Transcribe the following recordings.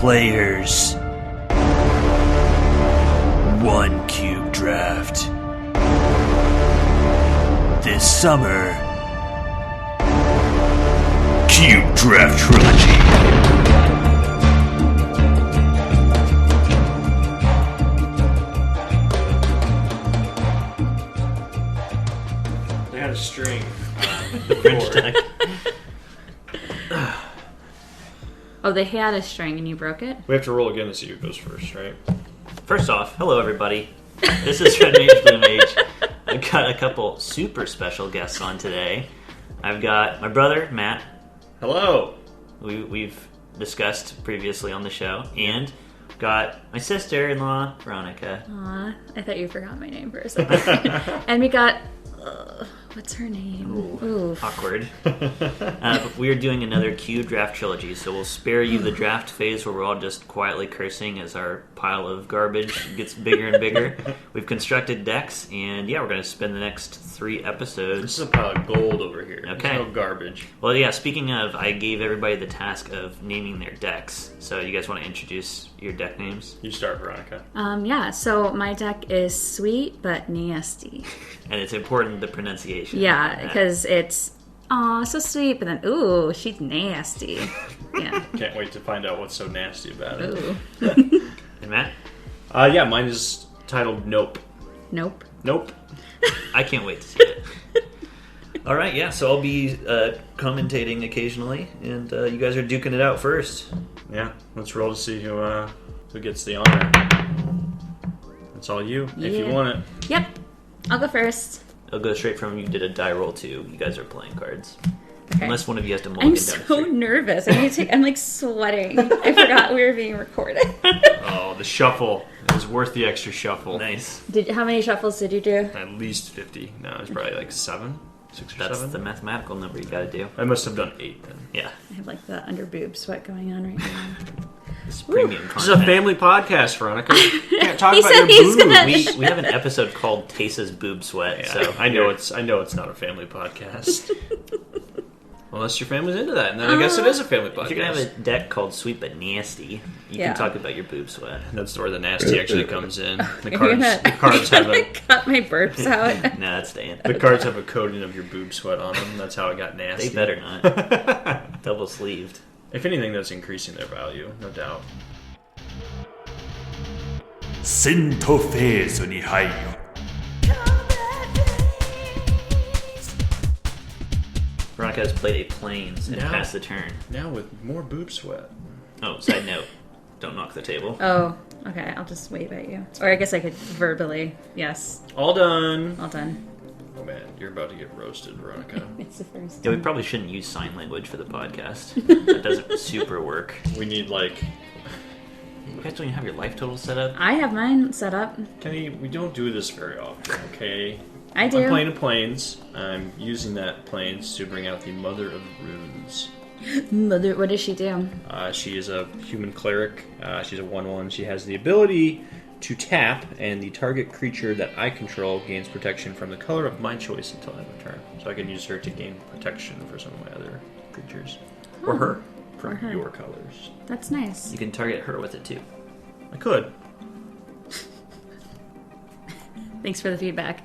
players. 1 Cube Draft. This summer, Cube Draft Trilogy. They had a string. The French deck. Oh, they had a string and you broke it? We have to roll again to see who goes first, right? First off, hello everybody. This is Red Mage Blue Mage. I've got a couple super special guests on today. I've got my brother, Matt. Hello! We've discussed previously on the show. And got my sister-in-law, Veronica. Aw, I thought you forgot my name for a second. And we got... what's her name? Ooh. Awkward. But we are doing another Cube Draft Trilogy, so we'll spare you the draft phase where we're all just quietly cursing as our pile of garbage gets bigger and bigger. We've constructed decks, and yeah, we're going to spend the next 3 episodes. This is a pile of gold over here. Okay. There's no garbage. Well, yeah, speaking of, I gave everybody the task of naming their decks. So you guys want to introduce your deck names? You start, Veronica. Yeah, so my deck is sweet but nasty. And it's important, the pronunciation. Yeah, because it's, aw, so sweet, but then, ooh, she's nasty. Yeah. Can't wait to find out what's so nasty about it. Ooh. And Matt? Yeah, mine is titled Nope. Nope. Nope. I can't wait to see it. All right, yeah, so I'll be commentating occasionally, and you guys are duking it out first. Yeah, let's roll to see who gets the honor. It's all you, if you want it. Yep. I'll go first. I'll go straight from you did a die roll to you guys are playing cards. Okay. Unless one of you has to mulligan I'm down so to 3. nervous. I'm like sweating. I forgot we were being recorded. Oh, the shuffle. It was worth the extra shuffle. Nice. How many shuffles did you do? At least 50. No, it's probably like 7? 6 or That's 7? the mathematical number you gotta do. I must have done 8 then. Yeah. I have like the underboob sweat going on right now. It's premium content. This is a family podcast, Veronica. You can't talk He about said your he's boobs. gonna- We have an episode called Tasa's Boob Sweat, Yeah, so I know it's not a family podcast. Unless your family's into that, and then I guess it is a family podcast. if you're gonna have a deck called Sweet But Nasty, you Yeah. can talk about your boob sweat. That's where the nasty actually comes in. The If you're cards have gonna a cut my burps out. Nah, that's staying. the cards have a coating of your boob sweat on them. That's how it got nasty. They better not. Double sleeved. If anything, that's increasing their value, no doubt. 戦闘フェーズに入る。Veronica has played a planes and Now- passed the turn. Now with more boob sweat. Oh, side note. Don't knock the table. Oh, okay. I'll just wave at you. Or I guess I could verbally. Yes. All done. All done. Oh man, you're about to get roasted, Veronica. It's the first Yeah, we time. probably shouldn't use sign language for the podcast. That doesn't super work. We need like, You guys don't even have your life total set up? I have mine set up. Kenny, we don't do this very often, okay? I do. I'm playing a planes. I'm using that planes to bring out the Mother of Runes. Mother, what does she do? She is a human cleric. She's a 1/1. She has the ability to tap, and the target creature that I control gains protection from the color of my choice until end of turn. So I can use her to gain protection for some of my other creatures. Or her, from Or her. your colors. That's nice. You can target her with it too. I could. Thanks for the feedback.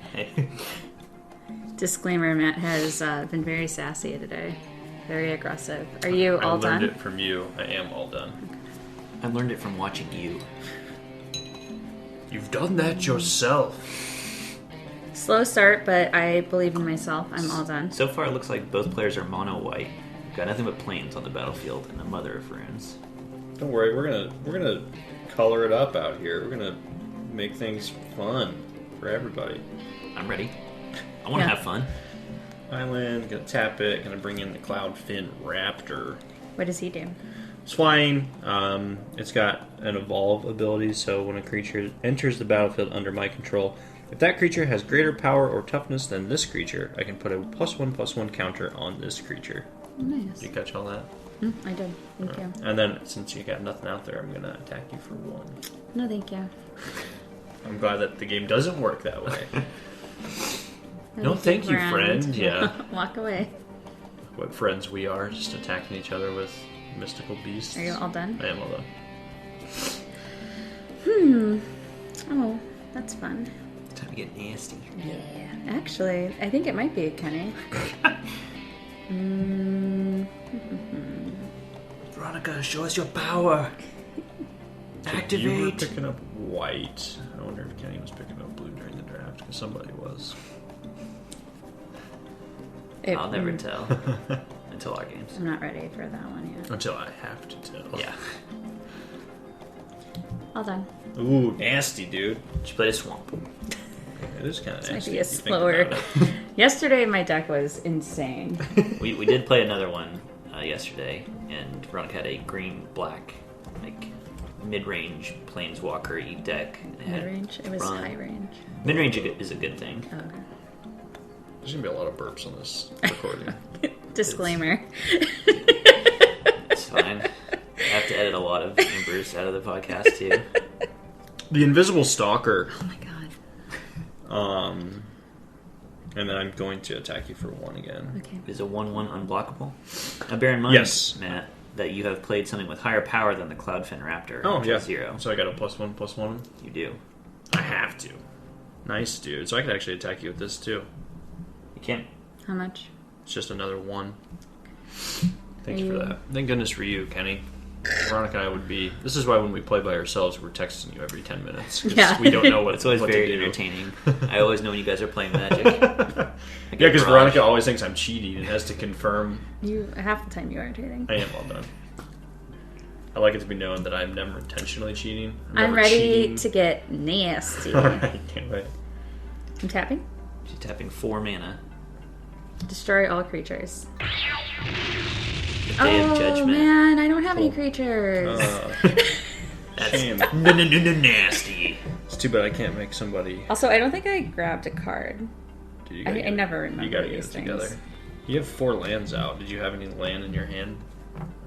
Disclaimer, Matt has been very sassy today. Very aggressive. Are you all I done? learned it from you. I am all done. I learned it from watching you. You've done that yourself. Slow start, but I believe in myself. I'm all done. So far, it looks like both players are mono white. We've got nothing but planes on the battlefield and a Mother of Runes. Don't worry, we're gonna color it up out here. We're gonna make things fun for everybody. I'm ready. I want to Yeah. have fun. Island, gonna tap it, gonna bring in the Cloudfin Raptor. What does he do? It's flying. It's got an evolve ability, so when a creature enters the battlefield under my control, if that creature has greater power or toughness than this creature, I can put a +1/+1 counter on this creature. Nice. Did you catch all that? I did. Thank you. And then, since you got nothing out there, I'm gonna attack you for 1. No, thank you. I'm glad that the game doesn't work that way. No, Thank thank you, friend. Yeah. Walk away. What friends we are, just attacking each other with mystical beasts. Are you all done? I am all done. Oh, that's fun. Time to get nasty. Yeah. Actually, I think it might be Kenny. Veronica, show us your power. You were Activate. picking up white. I wonder if Kenny was picking up blue during the draft, because somebody was. I'll never tell until our games. I'm not ready for that one yet. Until I have to tell. Yeah. All done. Ooh, nasty, dude. She played a swamp. It is kind of Might nasty. be a if you think slower. about it. Yesterday, my deck was insane. We did play another one yesterday, and Veronica had a green-black, like, mid-range planeswalker-y deck. Mid-range? It was high range. Mid-range is a good thing. Oh, okay. There's going to be a lot of burps on this recording. Disclaimer. It's fine. I have to edit a lot of Embers out of the podcast, too. The Invisible Stalker. Oh my god. And then I'm going to attack you for 1 again. Okay. Is a 1/1 unblockable? Now, bear in mind, Yes. Matt, that you have played something with higher power than the Cloudfin Raptor. Oh, which yeah. is 0. So I got a +1/+1. You do. I have to. Nice, dude. So I could actually attack you with this, too. You can't. How much? It's just another 1. Thank Are you for you- that. Thank goodness for you, Kenny. Veronica and I would be... This is why when we play by ourselves, we're texting you every 10 minutes. 'Cause Yeah. we don't know what, It's always what very to do. entertaining. I always know when you guys are playing Magic. Yeah, because Veronica always thinks I'm cheating and has to confirm Half the time you are cheating. I am all done. I like it to be known that I'm never intentionally cheating. I'm never ready cheating. to get nasty. Alright, can't wait. I'm tapping. She's tapping 4 mana. Destroy all creatures. The Day of Oh Judgment. man, I don't have any creatures. That's shame. nasty. It's too bad I can't make somebody... Also, I don't think I grabbed a card. Dude, you I gotta get it- never remember You gotta these get it things. together. You have 4 lands out. Did you have any land in your hand?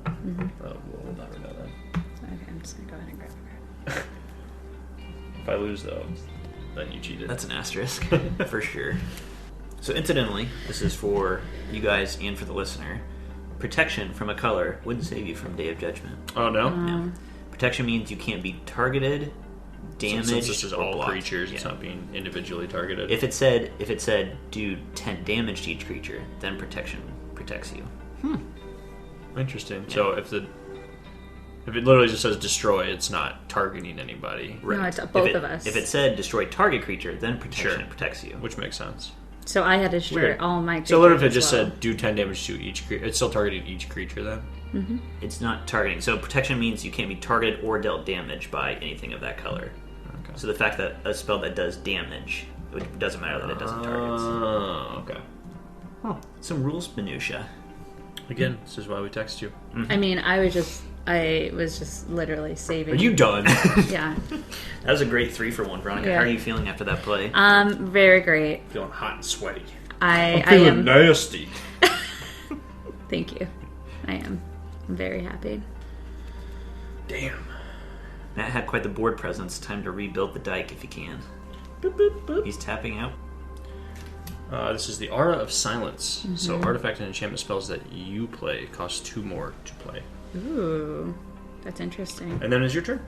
Mm-hmm. Oh, we'll never know then. Okay, I'm just gonna go ahead and grab a card. If I lose, though, then you cheated. That's an asterisk, for sure. So incidentally, this is for you guys and for the listener. Protection from a color wouldn't save you from Day of Judgment. Oh, no? No. Protection means you can't be targeted, damaged, Since this is or all blocked. creatures, it's Yeah. not being individually targeted. If it said do 10 damage to each creature, then protection protects you. Interesting. So if it literally just says destroy, it's not targeting anybody. No, it's both of us. If it said destroy target creature, then protection Sure. protects you. Which makes sense. So I had to destroy Weird. all my creatures. So literally if it as just well. said do 10 damage to each creature, it's still targeting each creature then? It's not targeting. So protection means you can't be targeted or dealt damage by anything of that color. Okay. So the fact that a spell that does damage, it doesn't matter that it doesn't target. Oh, okay. Some rules minutia. Again, this is why we text you. I mean, I was just literally saving. Are you done? Yeah. That was a great 3-for-1, Veronica. Yeah. How are you feeling after that play? Very great. Feeling hot and sweaty. I Feeling am. nasty. Thank you. I am. I'm very happy. Damn. Matt had quite the board presence. Time to rebuild the dike if you can. Boop, boop, boop. He's tapping out. This is the Aura of Silence. So artifact and enchantment spells that you play cost 2 more to play. Ooh, that's interesting. And then it's your turn.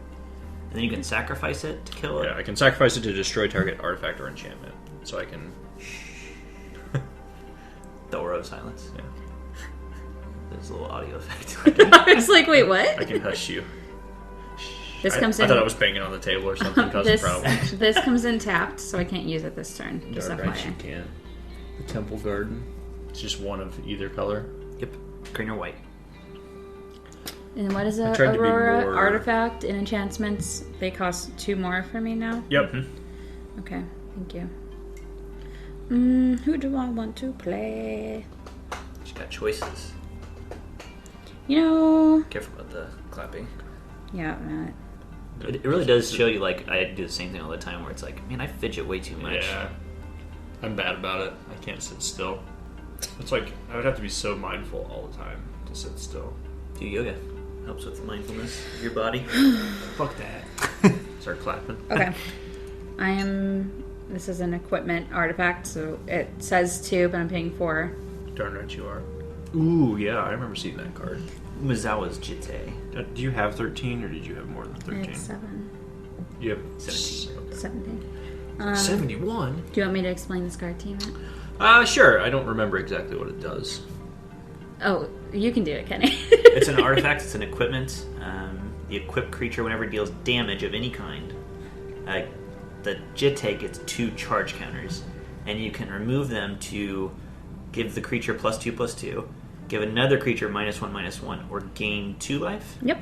And then you can sacrifice it to kill it. Yeah, I can sacrifice it to destroy target artifact or enchantment. So I can... The Aura of Silence. Yeah. There's a little audio effect. I was like, wait, I what? can hush you. This I comes in. thought I was banging on the table or something, causing this, problems. this comes in tapped, so I can't use it this turn. Just Dark Knight, you FYI. can. The Temple Garden. It's just one of either color. Yep. Green or white. And what is I a tried to be Aurora more- artifact and enchantments? They cost 2 more for me now. Yep. Okay, thank you. Who do I want to play? She's got choices. You know, Careful about the clapping. yeah, Matt. It really does show you, like, I do the same thing all the time where it's like, man, I fidget way too much. Yeah. I'm bad about it. I can't sit still. It's like, I would have to be so mindful all the time to sit still. Do yoga. Helps with mindfulness of your body. Fuck that. Start clapping. Okay. This is an equipment artifact, so it says 2, but I'm paying 4. Darn right you are. Ooh, yeah, I remember seeing that card. Mizawa's Jite. Do you have 13 or did you have more than I 13? have 7. You have 17. Okay. 17. 71? Do you want me to explain this card to you, Matt? Sure. I don't remember exactly what it does. Oh, you can do it, Kenny. It's an artifact. It's an equipment. The equipped creature, whenever it deals damage of any kind, the Jitte gets 2 charge counters, and you can remove them to give the creature +2/+2, give another creature -1/-1, or gain 2 life. Yep.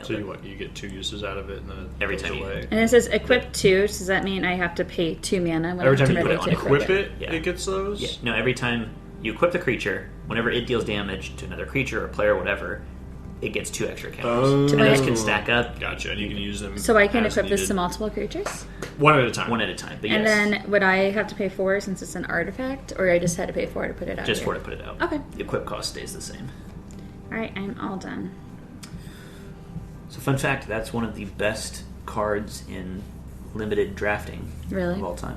So you get 2 uses out of it, and then it Every goes time you- away. And it says equip 2, so does that mean I have to pay 2 mana when Every I'm time you ready put it to on equip it, Yeah. it gets those? Yeah. No, every time you equip the creature, whenever it deals damage to another creature or player or whatever, it gets 2 extra counters. Oh. And those can stack up Gotcha, and you can use them So I can as equip this needed. to multiple creatures? One at a time. one at a time. But And yes, then would I have to pay 4 since it's an artifact? Or I just had to pay 4 to put it out just here? for to put it out. Okay. The equip cost stays the same. Alright, I'm all done. So fun fact, that's one of the best cards in limited drafting Really? of all time.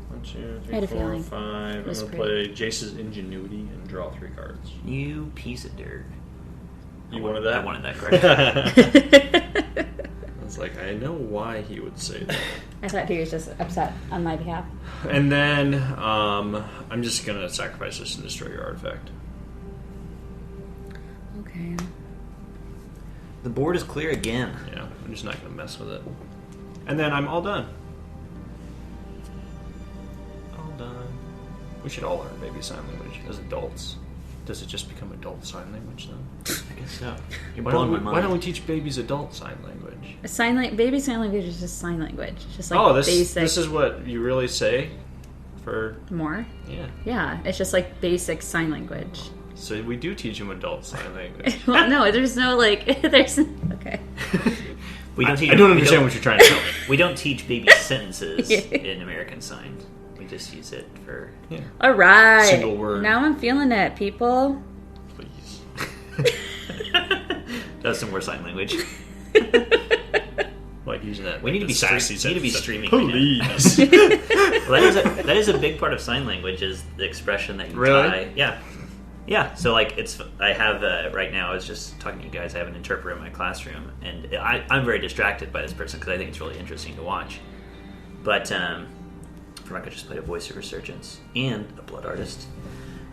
1, 2, I had 3, a 4, feeling 5. I'm was going to pretty. play Jace's Ingenuity and draw 3 cards. You piece of dirt. You wanted that? I wanted that card. I was like, I know why he would say that. I thought he was just upset on my behalf. And then I'm just going to sacrifice this and destroy your artifact. Okay. The board is clear again. Yeah, I'm just not going to mess with it. And then I'm all done. All done. We should all learn baby sign language as adults. Does it just become adult sign language then? I guess so. You're Why blowing don't, my why mind. don't we teach babies adult sign language? Baby sign language is just sign language. It's just like Oh, this basic. is what you really say for... More? Yeah. Yeah, it's just like basic sign language. So we do teach them adult sign language. Well, no, there's no like, there's, okay. We don't teach, I don't we understand what you're trying to tell me. We don't teach baby sentences Yeah. in American Sign. We just use it for... Yeah. All right. Single word. Now I'm feeling it, people. Please. That's some more sign language. Like using that. We need to be sassy. we need to be sense. streaming. Please. Well, that is a big part of sign language, is the expression that you Really? tie. Yeah. So like I have right now. I was just talking to you guys. I have an interpreter in my classroom, and I'm very distracted by this person because I think it's really interesting to watch. But Veronica just played a voice of resurgence and a blood artist.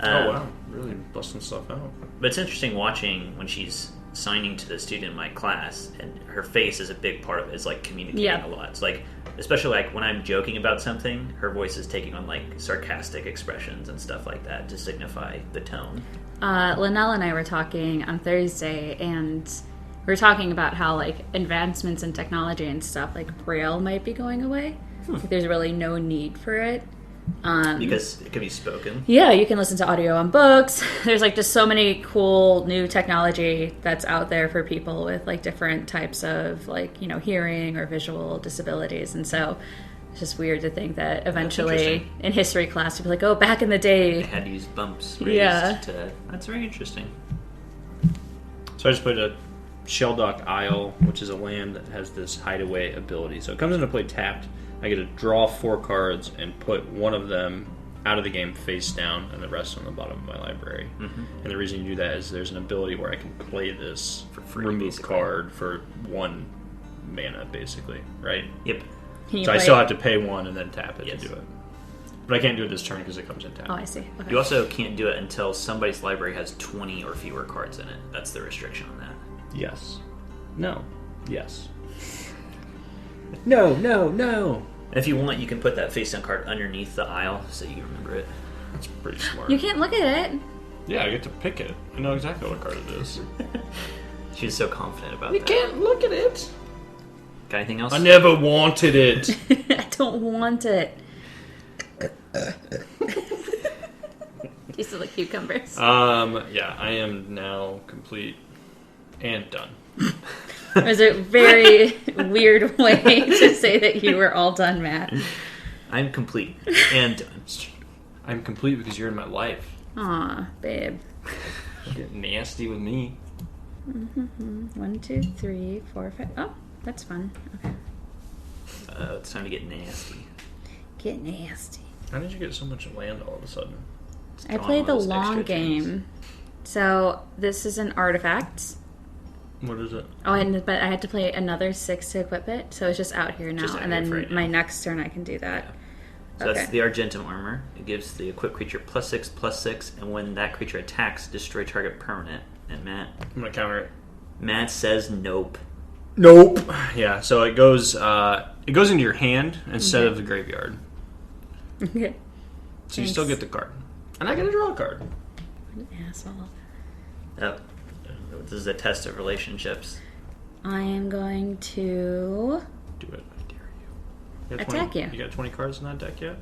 Oh wow, really busting stuff out. But it's interesting watching when she's signing to the student in my class, and her face is a big part of it. It's like communicating Yeah. a lot. It's like, especially like when I'm joking about something, her voice is taking on like sarcastic expressions and stuff like that to signify the tone. Linnell and I were talking on Thursday, and we were talking about how like advancements in technology and stuff, like Braille might be going away. Like, there's really no need for it. Because it can be spoken. Yeah, you can listen to audio on books. There's like just so many cool new technology that's out there for people with like different types of like, you know, hearing or visual disabilities. And so it's just weird to think that eventually interesting. in history class you'd be like, oh, back in the day. They had to use bumps raised Yeah. to... That's very interesting. So I just put a Shelldock Isle, which is a land that has this hideaway ability. So it comes into play tapped. I get to draw 4 cards and put one of them out of the game face down and the rest on the bottom of my library. Mm-hmm. And the reason you do that is there's an ability where I can play this For free, remove basically. card for 1 mana, basically, right? Yep. Can you So I play- still have to pay 1 and then tap it Yes. to do it. But I can't do it this turn because it comes in tapped. Oh, I see. Okay. You also can't do it until somebody's library has 20 or fewer cards in it. That's the restriction on that. Yes. No. Yes. No. If you want, you can put that face down card underneath the aisle so you remember it. That's pretty smart. You can't look at it. Yeah, I get to pick it. I know exactly what card it is. She was so confident about You that. can't look at it. Got anything else? I never wanted it. I don't want it. Taste of the cucumbers. Yeah, I am now complete and done. It was a very weird way to say that you were all done, Matt. I'm complete and done. I'm complete because you're in my life. Aw, babe. You get nasty with me. 1, 2, 3, 4, 5. Oh, that's fun. Okay. It's time to get nasty. Get nasty. How did you get so much land all of a sudden? I Draw played the those long extra game. things. So this is an artifact. What is it? Oh, but I had to play another 6 to equip it, so it's just out here now. Just out and here then for right now. my next turn I can do that. So that's the Argentum armor. It gives the equipped creature +6/+6, and when that creature attacks, destroy target permanent. And Matt? I'm going to counter it. Matt says nope. Nope. Yeah, so it goes into your hand instead of the graveyard. Okay. So you still get the card. And I get to draw a card. What an asshole. Oh, this is a test of relationships. I am going to Do it. I dare you. got attack 20, you got 20 cards in that deck yet?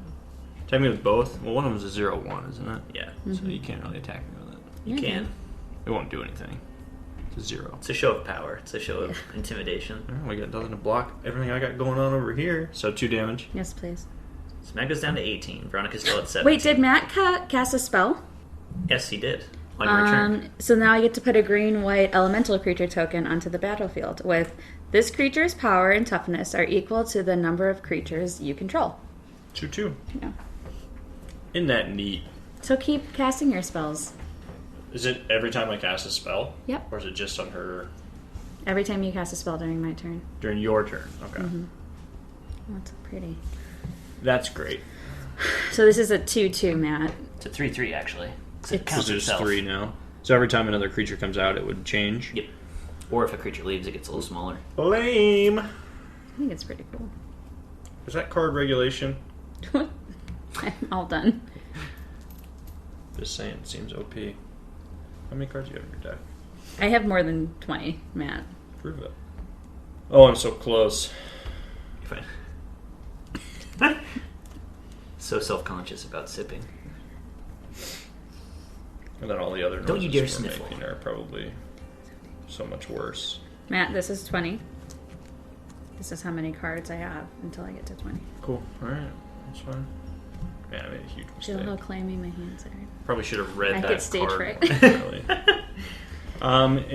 Attack me with both? Well, one of them is a 0/1, isn't it? Yeah, So you can't really attack me with it. you can. It won't do anything. It's a 0. It's a show of power. It's a show of intimidation. Oh, we got nothing to block everything I got going on over here. So 2 damage. Yes, please. So Matt goes down to 18. Veronica's still at 17. Wait, did Matt cast a spell? Yes, he did. On your turn. So now I get to put a green-white elemental creature token onto the battlefield with this creature's power and toughness are equal to the number of creatures you control. 2/2. Yeah. Isn't that neat? So keep casting your spells. Is it every time I cast a spell? Yep. Or is it just on her Every time you cast a spell during my turn. during your turn? Okay. Oh, that's so pretty. That's great. So this is a 2/2, Matt. It's a 3/3, actually. 'Cause it It's- counts So there's itself. 3 now. So every time another creature comes out, it would change? Yep. Or if a creature leaves, it gets a little smaller. Lame. I think it's pretty cool. Is that card regulation? I'm all done. Just saying, it seems OP. How many cards do you have in your deck? I have more than 20, Matt. Prove it. Oh, I'm so close. You're fine. So self-conscious about sipping. And then all the other Don't you noises dare we're sniffle. making are probably so much worse. Matt, this is 20. This is how many cards I have until I get to 20. Cool. Alright. That's fine. Yeah, I made a huge Feel mistake. how clammy my hands are. Probably should have read I that get stage card. fright. Really.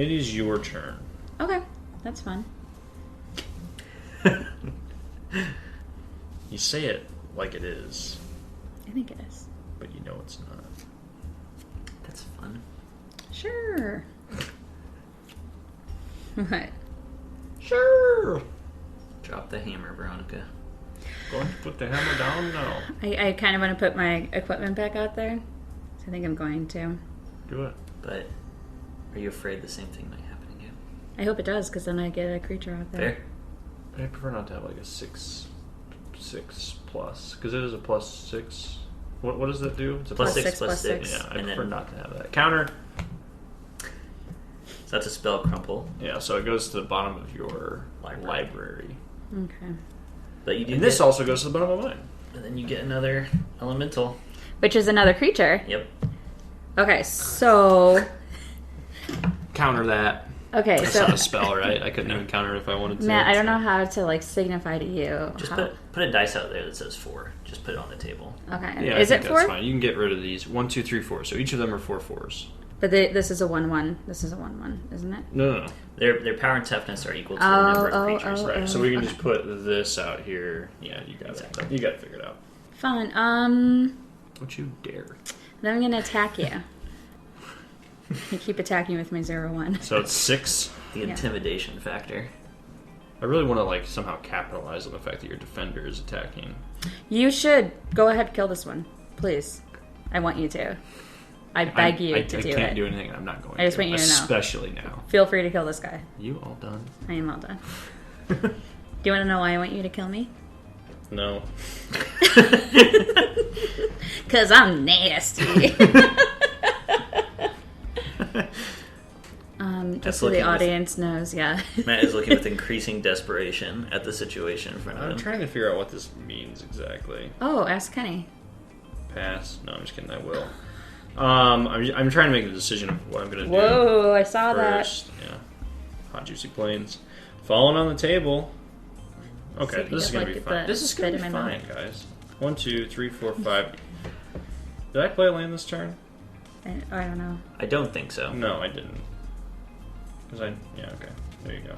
It is your turn. Okay, that's fun. You say it like it is, I think it is. but you know it's not. That's fun. Sure. What? Sure. Drop the hammer, Veronica. Going to put the hammer down now. I kind of want to put my equipment back out there. So I think I'm going to. Do it. But are you afraid the same thing might happen again? I hope it does, because then I get a creature out there. Fair? I prefer not to have like a 6 plus, because it is a +6. What does that do? It's a Plus Plus 6, six, plus plus 6. Yeah, I and prefer then, not to have that. Counter. So that's a spell crumple. Yeah, so it goes to the bottom of your library. Okay. But you do And this get- also goes to the bottom of mine. And then you get another elemental. Which is another creature. Yep. Okay, so... Counter that. Okay, That's so... not a spell, right? I couldn't even counter it if I wanted to. Matt, I don't know how to, like, signify to you. Just how... put a dice out there that says 4. Just put it on the table. Okay, Yeah, is I it think 4? that's fine. You can get rid of these. 1, 2, 3, 4. So each of them are 4 4s. But this is a 1/1. This is a 1/1, isn't it? No. Their power and toughness are equal to the number of creatures. Right. So we can just put this out here. Yeah, you got Exactly. it. You got it figured out. Fine. Don't you dare. Then I'm gonna attack you. You keep attacking with my 0/1. So it's 6. The intimidation factor. I really want to like somehow capitalize on the fact that your defender is attacking. You should go ahead, kill this one, please. I want you to. I beg you to do I can't it. do anything, and I'm not going to. I just want you to know. Especially now. Feel free to kill this guy. You all done? I am all done. Do you want to know why I want you to kill me? No. Because I'm nasty. Just so the looking with- audience knows, yeah. Matt is looking with increasing desperation at the situation in front of I'm him. trying to figure out what this means exactly. Oh, ask Kenny. Pass. No, I'm just kidding. I will. I'm trying to make the decision of what I'm going to do. Whoa, I saw first. Yeah. Hot juicy plains. Falling on the table. Okay, See if you this is get, going like, to be get fine. the This is going to spit be in my fine, mouth. guys. 1, 2, 3, 4, 5. Did I play a land this turn? I don't know. I don't think so. No, I didn't. Yeah, okay. There you go.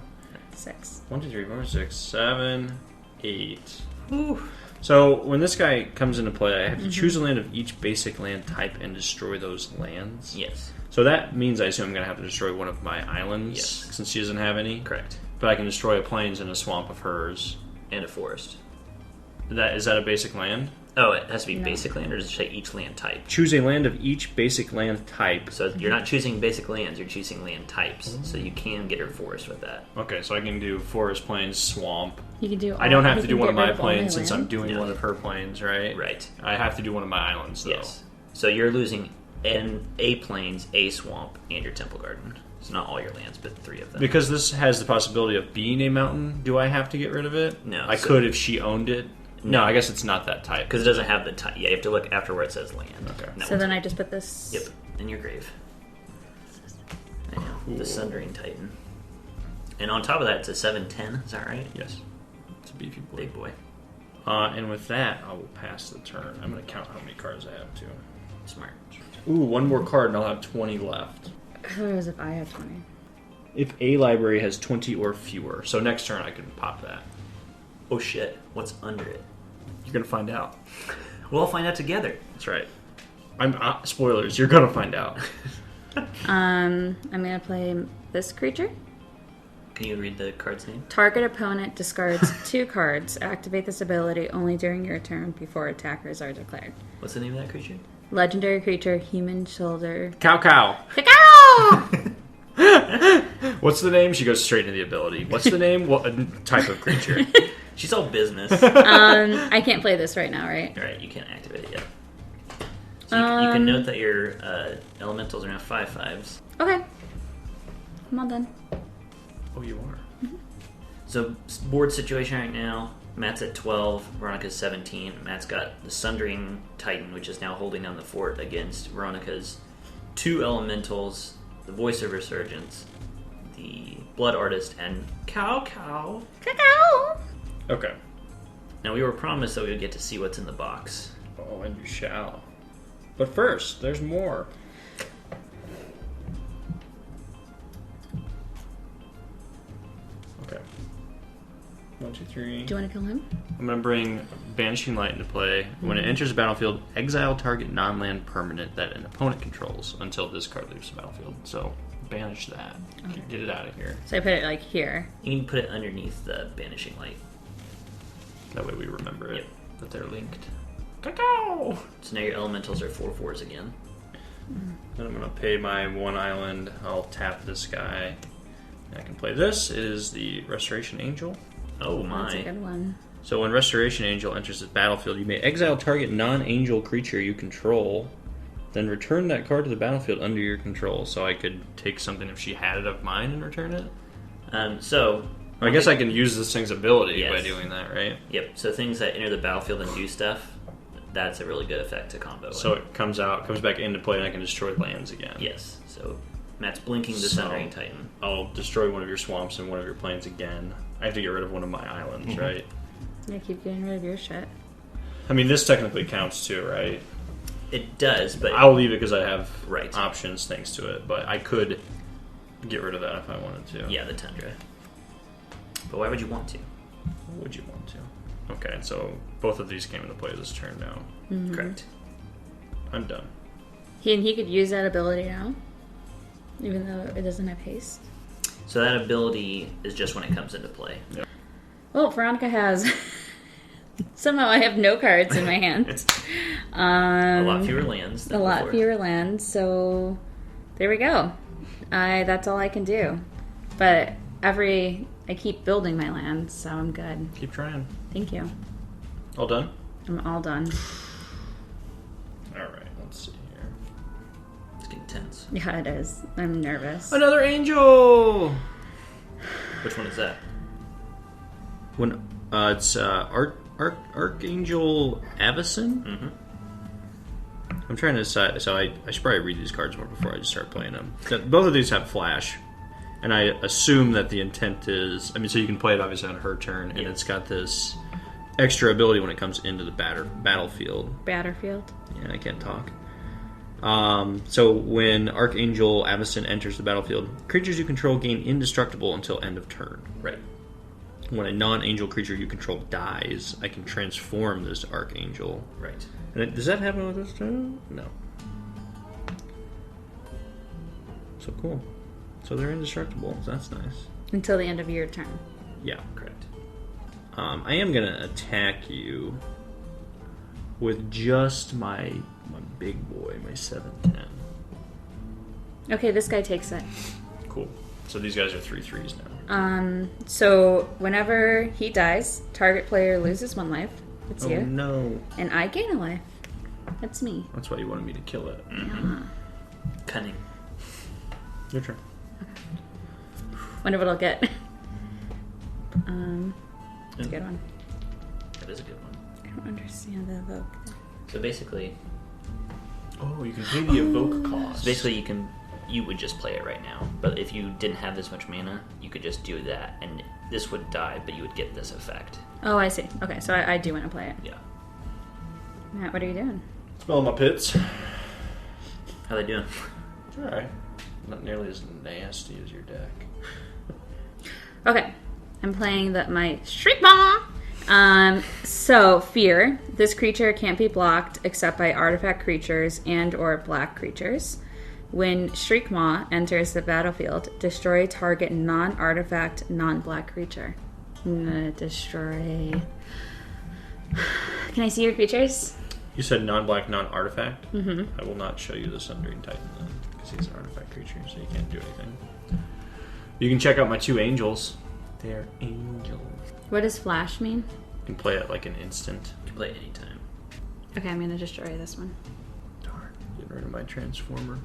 6. 1, 2, 3, 4, 6, 7, 8. Whew. So when this guy comes into play, I have to choose a land of each basic land type and destroy those lands. Yes. So that means I assume I'm going to have to destroy one of my islands, Yes. since she doesn't have any. Correct. But I can destroy a plains and a swamp of hers. And a forest. Is that a basic land? Oh, it has to be No. basic land, or does it say each land type? Choose a land of each basic land type. So you're not choosing basic lands, you're choosing land types. So you can get her forest with that. Okay, so I can do forest, plains, swamp. You can do. I don't have you to do can one of get rid my all my plains since I'm land. doing No. one of her plains, right? Right. I have to do one of my islands, though. Yes. So you're losing a plains, a swamp, and your temple garden. So not all your lands, but 3 of them. Because this has the possibility of being a mountain, do I have to get rid of it? No, I so- could if she owned it. No, I guess it's not that type. Because it doesn't have the type. Yeah, you have to look after where it says land. Okay. No, So then I just put this. Yep, in your grave. I know, Cool. the Sundering Titan. And on top of that, it's a 7/10. Is that right? Yes. It's a beefy boy. Big boy. And with that, I will pass the turn. I'm going to count how many cards I have, too. Smart. Ooh, one more card and I'll have 20 left. I thought it was if I had 20. If a library has 20 or fewer. So next turn I can pop that. Oh shit, what's under it? You're going to find out. We'll all find out together. That's right. Spoilers, you're going to find out. I'm gonna play this creature. Can you read the card's name? Target opponent discards 2 cards. Activate this ability only during your turn before attackers are declared. What's the name of that creature? Legendary creature, human shoulder. Cow cow. Cacao! What's the name? She goes straight into the ability. What's the name? What type of creature? She's all business. I can't play this right now, right? Alright, you can't activate it yet. So you can note that your elementals are now 5/5s. Okay. I'm all done. Oh, you are. So, board situation right now. Matt's at 12, Veronica's 17. Matt's got the Sundering Titan, which is now holding down the fort against Veronica's 2 elementals, the Voice of Resurgence, the Blood Artist, and Cow Cow. Cacao! Okay. Now, we were promised that we would get to see what's in the box. Oh, and you shall. But first, there's more. Okay. 1, 2, 3. Do you want to kill him? I'm going to bring Banishing Light into play. When it enters the battlefield, exile target non-land permanent that an opponent controls until this card leaves the battlefield. So, banish that. Okay. Get it out of here. So I put it like here. You can put it underneath the Banishing Light. That way we remember it. Yep. That they're linked. Cacao! So now your elementals are 4/4s again. Then I'm going to pay my 1 island. I'll tap this guy. And I can play this. It is the Restoration Angel. Oh That's a my. good one. So when Restoration Angel enters the battlefield, you may exile target non-angel creature you control, then return that card to the battlefield under your control. So I could take something if she had it of mine and return it? I I guess I can use this thing's ability Yes. by doing that, right? Yep, so things that enter the battlefield and do stuff, that's a really good effect to combo with. So it comes back into play, and I can destroy lands again. Yes, so Matt's blinking the So- Sundering Titan. I'll destroy one of your swamps and one of your plains again. I have to get rid of one of my islands, right? I keep getting rid of your shit. I mean, this technically counts too, right? It does, but I'll leave it because I have Right. options thanks to it, but I could get rid of that if I wanted to. yeah, the Tundra. But why would you want to? Would you want to? Okay, so both of these came into play this turn now. Mm-hmm. Correct. I'm done. He could use that ability now, even though it doesn't have haste. So that ability is just when it comes into play. Well, Veronica has. Somehow I have no cards in my hand. A lot fewer lands than A lot before. fewer lands, so there we go. That's all I can do. But I keep building my lands, so I'm good. Keep trying. Thank you. All done? I'm all done. Alright, let's see here. It's getting tense. Yeah, it is. I'm nervous. Another angel! Which one is that? When it's Archangel Avison? Mm-hmm. I'm trying to decide. So I should probably read these cards more before I just start playing them. Both of these have flash, and I assume that the intent is. I mean, so you can play it obviously on her turn, and Yeah. it's got this extra ability when it comes into the battlefield. Batterfield. Yeah, I can't talk. So when Archangel Avison enters the battlefield, creatures you control gain indestructible until end of turn. Right. when a non-angel creature you control dies, I can transform this archangel. Right. And does that happen with this too? No. So cool. So they're indestructible. So that's nice. Until the end of your turn. Yeah. Correct. I am going to attack you with just my big boy, my 7/10. Okay, this guy takes it. Cool. So these guys are 3/3s now. So whenever he dies, target player loses 1 life. It's Oh you. no. And I gain a life. That's me. That's why you wanted me to kill it. Yeah. Cunning. Your turn. Wonder what I'll get. It's a good one. That is a good one. I don't understand the evoke. So basically, Oh, you can pay the evoke cost. basically you would just play it right now. But if you didn't have this much mana, you could just do that, and this would die, but you would get this effect. Oh, I see. Okay, so I do want to play it. Yeah. Matt, what are you doing? Smelling my pits. How they doing? Alright. Not nearly as nasty as your deck. Okay, I'm playing my Shriek Maw! So, Fear. This creature can't be blocked except by artifact creatures and or black creatures. When Shriek Maw enters the battlefield, destroy target non-artifact, non-black creature. I'm gonna destroy... Can I see your creatures? You said non-black, non-artifact? Mm-hmm. I will not show you the Sundering Titan then, because he's an artifact creature, so you can't do anything. You can check out my 2 angels. They are angels. What does Flash mean? You can play it like an instant. You can play it anytime. Okay, I'm gonna destroy this one. Darn. Getting rid of my transformer.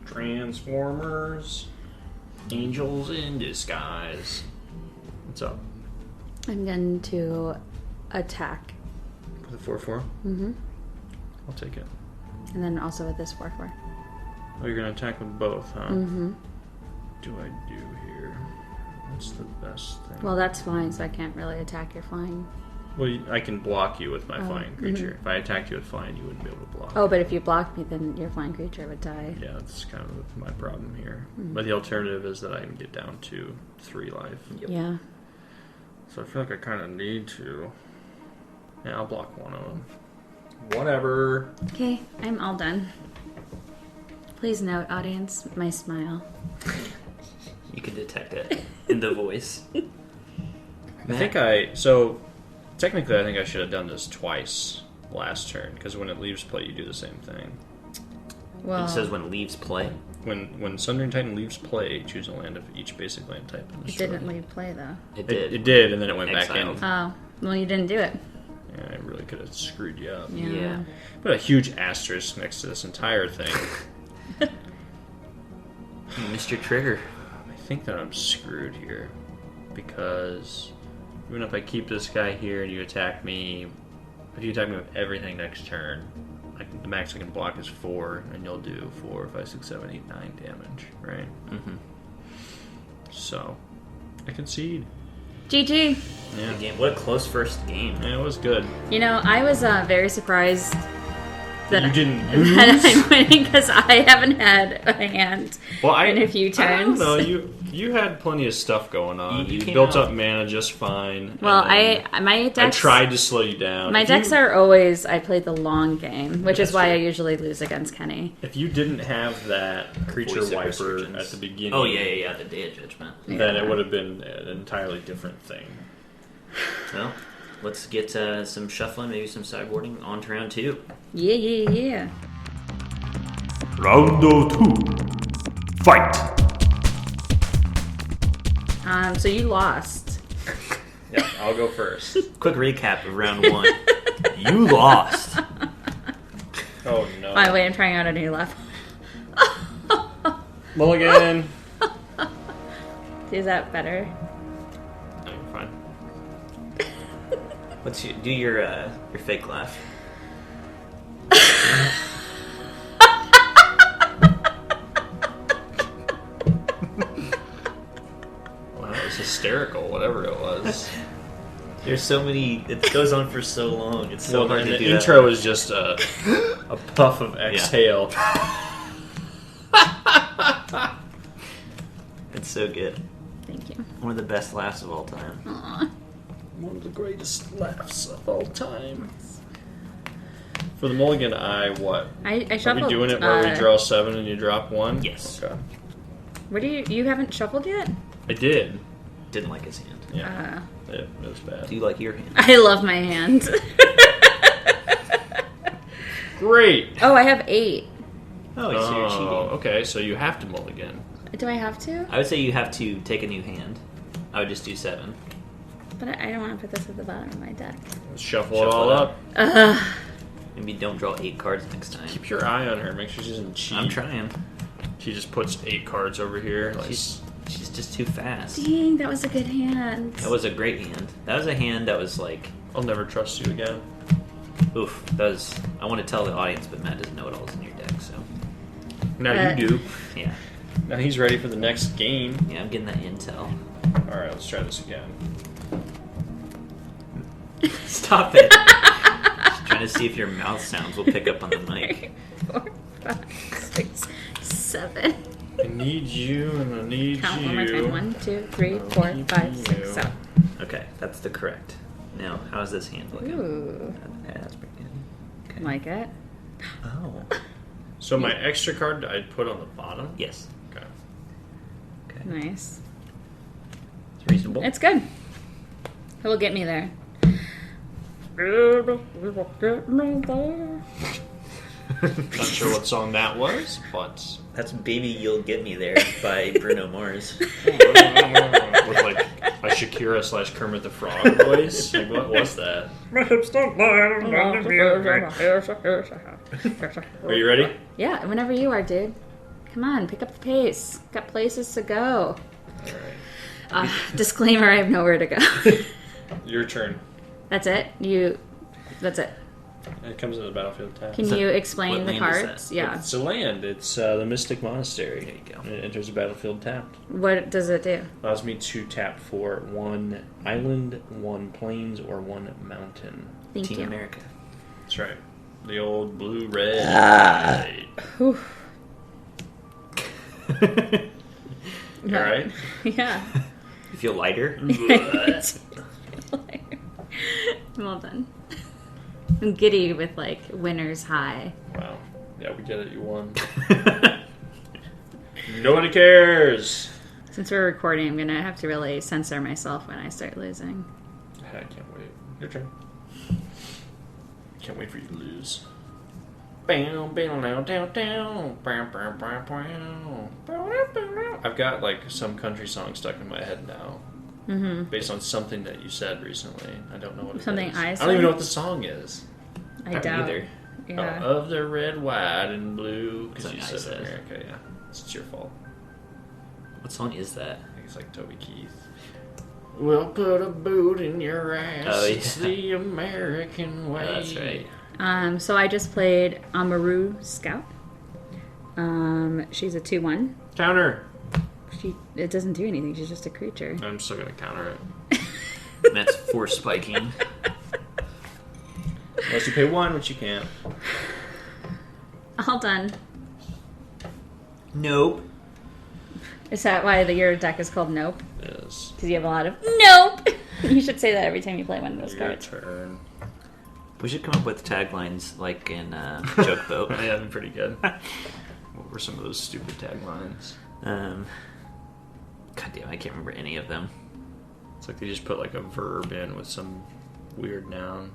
Transformers. Angels in disguise. What's up? I'm going to attack. With a 4/4? Mm-hmm. I'll take it. And then also with this 4/4. Oh, you're going to attack with both, huh? Mm-hmm. What do I do here? What's the best thing? Well, that's flying, so I can't really attack your flying. Well, I can block you with my flying creature. mhm. If I attacked you with flying, you wouldn't be able to block. Oh, but if you block me, then your flying creature would die. Yeah, that's kind of my problem here. Mm. But the alternative is that I can get down to 3 life. Yep. Yeah. So I feel like I kind of need to. Yeah, I'll block one of them. Whatever. Okay, I'm all done. Please note, audience, my smile. You can detect it in the voice. So technically I think I should have done this twice last turn, because when it leaves play, you do the same thing. Well, It says when leaves play. When Sundering Titan leaves play, choose a land of each basic land type. And it destroy didn't leave play, though. It did. It did, and then it went Exiled. back in. Oh, well, you didn't do it. Yeah, I really could have screwed you up. Yeah. Put a huge asterisk next to this entire thing. Mr. Trigger. I think that I'm screwed here, because even if I keep this guy here and you attack me, if you attack me with everything next turn, the max I can block is 4, and you'll do 4, 5, 6, 7, 8, 9 damage, right? Mm-hmm. So, I concede. GG. Yeah. Good game. What a close first game. Yeah, it was good. You know, I was very surprised that You didn't that lose? I'm winning because I haven't had a hand in a few I don't turns. know. You had plenty of stuff going on. You You came built out- up mana just fine. Well, and then my I decks. tried to slow you down. My If decks you- are always I play the long game, which That's is why true. I usually lose against Kenny. If you didn't have that creature Voice of wiper Resurgence. at the beginning, Oh, yeah, the Day of Judgment. then Yeah. it would have been an entirely different thing. Well, let's get some shuffling, maybe some sideboarding on to round 2. Yeah. Round 2. Fight! So you lost. Yeah, I'll go first. Quick recap of round 1. You lost. Oh no! By the way, I'm trying out a new level. Mulligan. Is that better? No, you're fine. Do your fake laugh. Wow, that was hysterical. Whatever it was. There's so many. It goes on for so long. It's so hard and to the do. intro is just a puff of exhale. It's so good. Thank you. One of the best laughs of all time. Aw. One of the greatest laughs of all time. For the mulligan, I what? I Are shuffled. we doing it where we draw 7 and you drop 1? Yes. Okay. What do you haven't shuffled yet? I did. Didn't like his hand. Yeah. It was bad. Do you like your hand? I love my hand. Great. Oh, I have 8. Oh, so you're cheating. Okay, so you have to mulligan. Do I have to? I would say you have to take a new hand. I would just do 7. But I don't want to put this at the bottom of my deck. Let's shuffle it Shuffle all it up. Maybe don't draw 8 cards next time. Keep your eye on her. Make sure she doesn't cheat. I'm trying. She just puts 8 cards over here. Like, She's just too fast. Dang, that was a good hand. That was a great hand. That was a hand that was like, I'll never trust you again. oof. That was. I want to tell the audience, but Matt doesn't know what all is in your deck, so Now you do. yeah. Now he's ready for the next game. Yeah, I'm getting that intel. Alright, let's try this again. Stop it. Just trying to see if your mouth sounds will pick up on the mic. 4, 5, 6, 7. I need you and I need Count you. one more time. 1, 2, 3, I'll 4, keep 5, you. 6, 7. Okay, that's the correct. Now, how's this hand looking? Ooh, That's pretty good. Okay. like it. Oh. So my extra card I'd put on the bottom? Yes. Okay. Okay. Nice. It's reasonable. It's good. It'll get me there. Not sure what song that was, but That's Baby You'll Get Me There by Bruno Mars. with like a Shakira / Kermit the Frog voice. Like, what was that? Are you ready? Yeah, whenever you are, dude. Come on, pick up the pace. Got places to go. Alright. Disclaimer, I have nowhere to go. Your turn. That's it? That's it. It comes in the battlefield tab. Can you explain what the land is cards? that? Yeah. It's a land. It's the Mystic Monastery. There you go. And it enters the battlefield tapped. What does it do? Allows me to tap for 1 island, 1 plains, or 1 mountain. Thank Team you. America. That's right. The old blue-red. Right. Whew. Alright? Yeah. You feel lighter? Well done. I'm giddy with like winner's high. Wow. Yeah, we get it. You won. Nobody cares. Since we're recording, I'm gonna have to really censor myself when I start losing. I can't wait. Your turn. Can't wait for you to lose. I've got like some country song stuck in my head now. Mm-hmm. Based on something that you said recently. I don't know what it Something is. I I said? don't even know what the song is. I don't doubt. either. Yeah. Oh, of the red, white, and blue. Because you Something I said said. America, yeah. It's your fault. What song is that? I think it's like Toby Keith. We'll put a boot in your ass. Oh, yeah. It's the American way. Oh, that's right. So I just played Amaru Scout. She's a 2/1. Counter. It doesn't do anything. She's just a creature. I'm still gonna counter it. And that's force spiking. Unless you pay 1, which you can't. All done. Nope. Is that why your deck is called Nope? Yes. Because you have a lot of Nope. You should say that every time you play one of those Your cards. turn. We should come up with taglines like in Joke Boat. Yeah, that'd be pretty good. What were some of those stupid taglines? God damn, I can't remember any of them. It's like they just put like a verb in with some weird noun.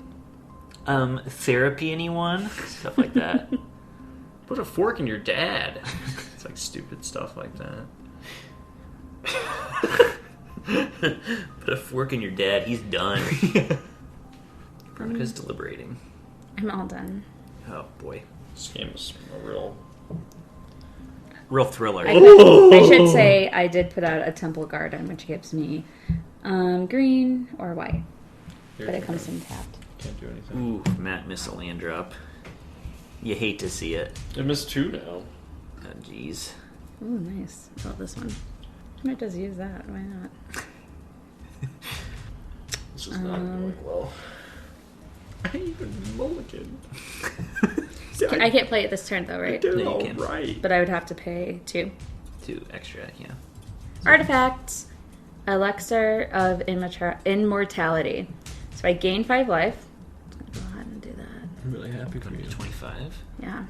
Therapy, anyone? Stuff like that. Put a fork in your dad. It's like stupid stuff like that. Put a fork in your dad. He's done. Veronica's deliberating. I'm all done. Oh boy, This game is a real. thriller. I should say I did put out a Temple Garden, which gives me green or white. Your But it turn. comes in tapped. Can't do anything. Ooh, Matt missed a land drop. You hate to see it. I missed 2 now. Oh jeez. Ooh, nice. I love this one. I might just use that. Why not? This is not going well. I even mulligan. I can't play it this turn, though, I right? did No, you all can't. right. But I would have to pay 2. 2 extra, yeah. Artifacts. Elixir of Immortality. So I gain 5 life. I'm going to go ahead and do that. I'm really happy for you. 25. Yeah.